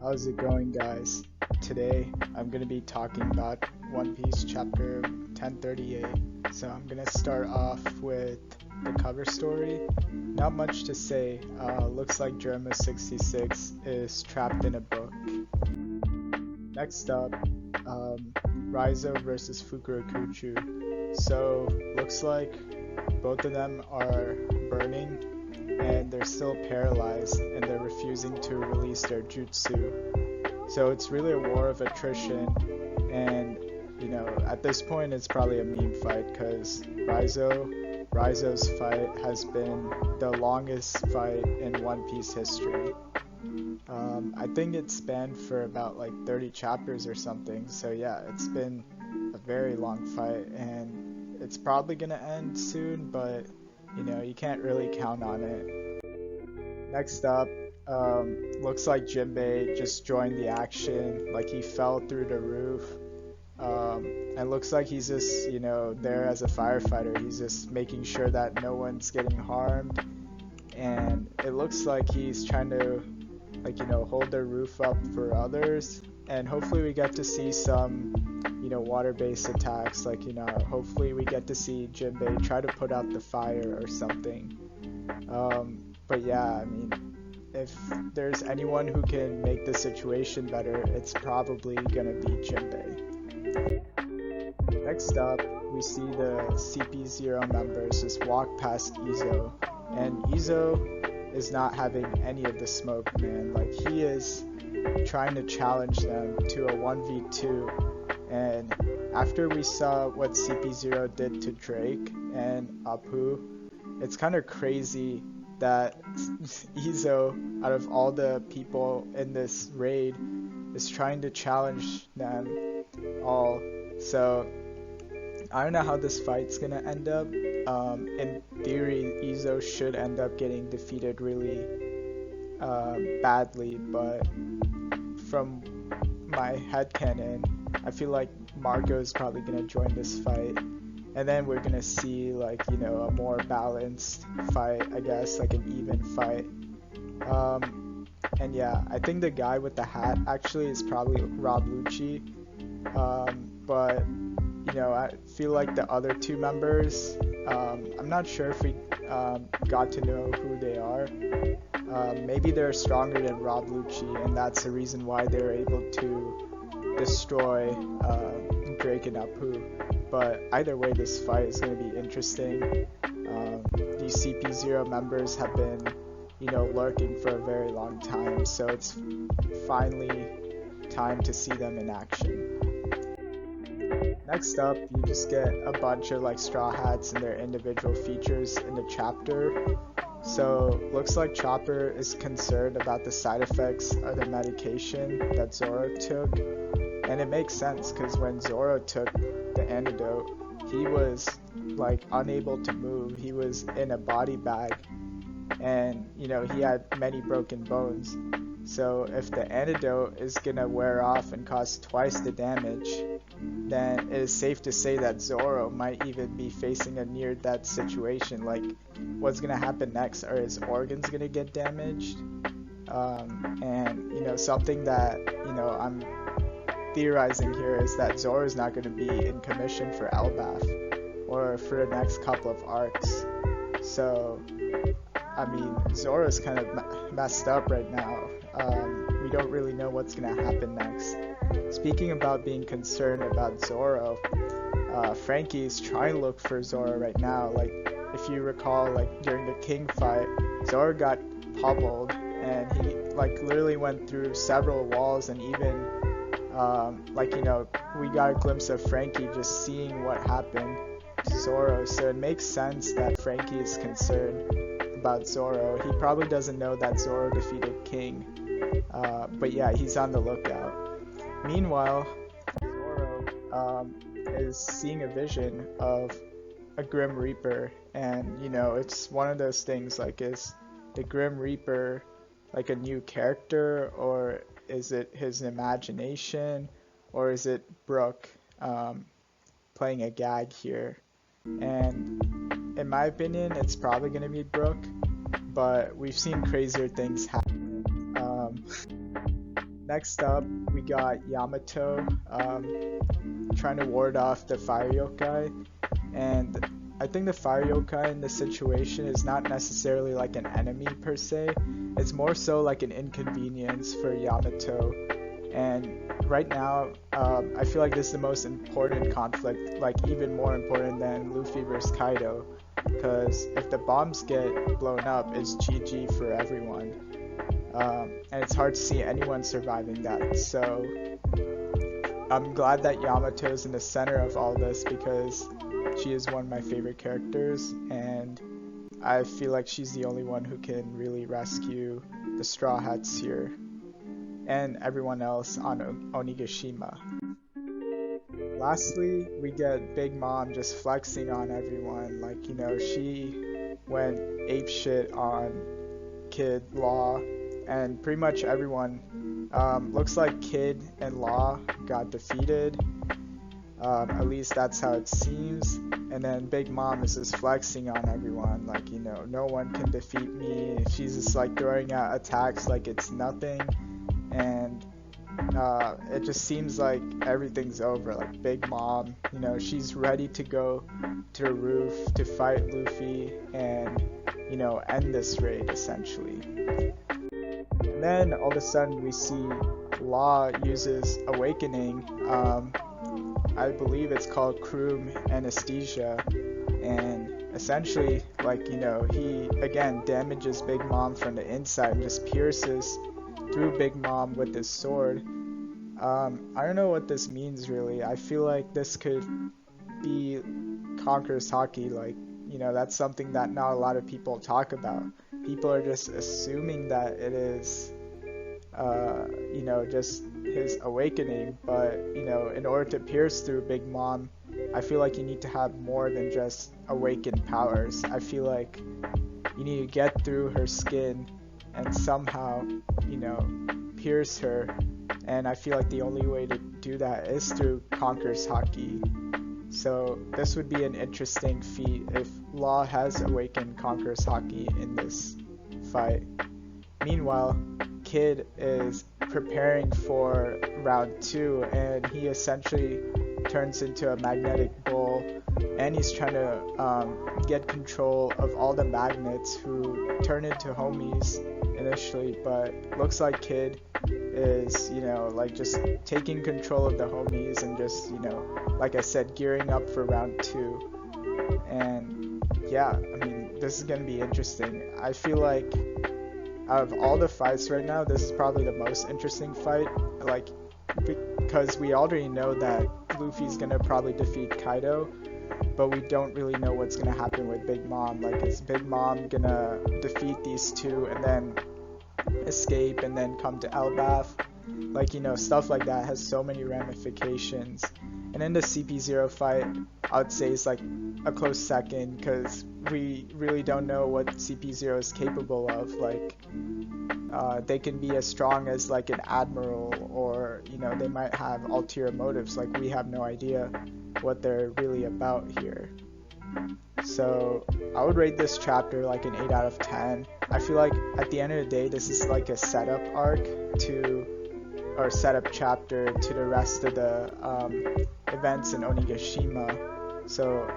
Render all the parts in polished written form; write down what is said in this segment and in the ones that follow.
How's it going, guys? Today I'm going to be talking about One Piece chapter 1038. So I'm going to start off with the cover story. Not much to say. Looks like Germa 66 is trapped in a book. Next up, Raizo versus Fukurokuchu. So looks like both of them are burning and they're still paralyzed and they're refusing to release their jutsu. So it's really a war of attrition, and at this point it's probably a meme fight because Raizo's fight has been the longest fight in One Piece history. I think it spanned for about like 30 chapters or something, so yeah, it's been a very long fight and it's probably gonna end soon, but you can't really count on it. Next up, looks like Jinbei just joined the action, like he fell through the roof. And looks like he's just, there as a firefighter. He's just making sure that no one's getting harmed. And it looks like he's trying to, hold the roof up for others. And hopefully we get to see some, water-based attacks. Hopefully we get to see Jinbei try to put out the fire or something. But yeah, I mean, if there's anyone who can make the situation better, it's probably gonna be Jinbei. Next up, we see the CP0 members just walk past Izo, and Izo is not having any of the smoke, man. Like, he is trying to challenge them to a 1v2, and after we saw what CP0 did to Drake and Apu, it's kind of crazy that Izo, out of all the people in this raid, is trying to challenge them all. So I don't know how this fight's gonna end up. In theory, Izo should end up getting defeated really badly, but from my headcanon, I feel like Marco is probably gonna join this fight. And then we're gonna see a more balanced fight, I guess, like an even fight. And yeah, I think the guy with the hat actually is probably Rob Lucci. But I feel like the other two members, I'm not sure if we got to know who they are. Maybe they're stronger than Rob Lucci, and that's the reason why they're able to destroy Drake and Apu. But either way, this fight is going to be interesting. These CP0 members have been, lurking for a very long time, so it's finally time to see them in action. Next up, you just get a bunch of Straw Hats and their individual features in the chapter. So looks like Chopper is concerned about the side effects of the medication that Zoro took, and it makes sense because when Zoro took the antidote, he was unable to move. He was in a body bag, and he had many broken bones. So if the antidote is gonna wear off and cause twice the damage, then it is safe to say that Zoro might even be facing a near-death situation. What's gonna happen next? Are his organs gonna get damaged? And something that I'm theorizing here is that Zoro's not going to be in commission for Elbaf or for the next couple of arcs. So I mean, Zoro's kind of messed up right now. We don't really know what's going to happen next. Speaking about being concerned about Zoro, Frankie's trying to look for Zoro right now. If you recall, during the King fight, Zoro got pummeled and he literally went through several walls, and even we got a glimpse of Frankie just seeing what happened to Zoro. So it makes sense that Frankie is concerned about Zoro. He probably doesn't know that Zoro defeated King, but yeah, he's on the lookout. Meanwhile, Zoro is seeing a vision of a Grim Reaper, and it's one of those things, is the Grim Reaper a new character, or is it his imagination, or is it Brook playing a gag here? And in my opinion, it's probably going to be Brook, but we've seen crazier things happen. next up, we got Yamato trying to ward off the fire yokai, and I think the fire yokai in this situation is not necessarily like an enemy per se. It's more so like an inconvenience for Yamato. And right now, I feel like this is the most important conflict, like even more important than Luffy versus Kaido. Because if the bombs get blown up, it's GG for everyone. And it's hard to see anyone surviving that. So I'm glad that Yamato is in the center of all this because she is one of my favorite characters, and I feel like she's the only one who can really rescue the Straw Hats here and everyone else on Onigashima. Lastly, we get Big Mom just flexing on everyone. Like, you know, she went apeshit on Kid, Law, and pretty much everyone. Looks like Kid and Law got defeated. At least that's how it seems. And then Big Mom is just flexing on everyone, like, you know, no one can defeat me. She's just like throwing out attacks like it's nothing. And it just seems like everything's over. Like Big Mom, you know, she's ready to go to the roof to fight Luffy and, you know, end this raid essentially. And then all of a sudden we see Law uses Awakening. I believe it's called Crume Anesthesia, and essentially, like, you know, he again damages Big Mom from the inside and just pierces through Big Mom with his sword. I don't know what this means really. I feel like this could be Conqueror's Haki. Like, you know, that's something that not a lot of people talk about. People are just assuming that it is you know, just his awakening, but, you know, in order to pierce through Big Mom, I feel like you need to have more than just awakened powers. I feel like you need to get through her skin and somehow, you know, pierce her, and I feel like the only way to do that is through Conqueror's Haki. So this would be an interesting feat if Law has awakened Conqueror's Haki in this fight. Meanwhile, Kid is preparing for round 2, and he essentially turns into a magnetic bull, and he's trying to get control of all the magnets who turn into homies initially, but looks like Kid is, you know, like just taking control of the homies and just, you know, like I said, gearing up for round 2. And yeah, I mean, this is gonna be interesting. I feel like out of all the fights right now, this is probably the most interesting fight, like, because we already know that Luffy's gonna probably defeat Kaido, but we don't really know what's gonna happen with Big Mom. Like, is Big Mom gonna defeat these two and then escape and then come to Elbaf? Like, you know, stuff like that has so many ramifications. And in the CP0 fight, I would say it's like a close second, because we really don't know what CP0 is capable of. Like, they can be as strong as like an admiral, or, you know, they might have ulterior motives. Like, we have no idea what they're really about here. So I would rate this chapter like an 8 out of 10. I feel like at the end of the day, this is like a setup arc to, or setup chapter to the rest of the events in Onigashima. So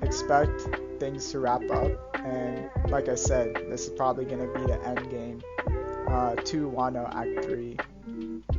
expect things to wrap up, and like I said, this is probably going to be the end game to Wano Act 3.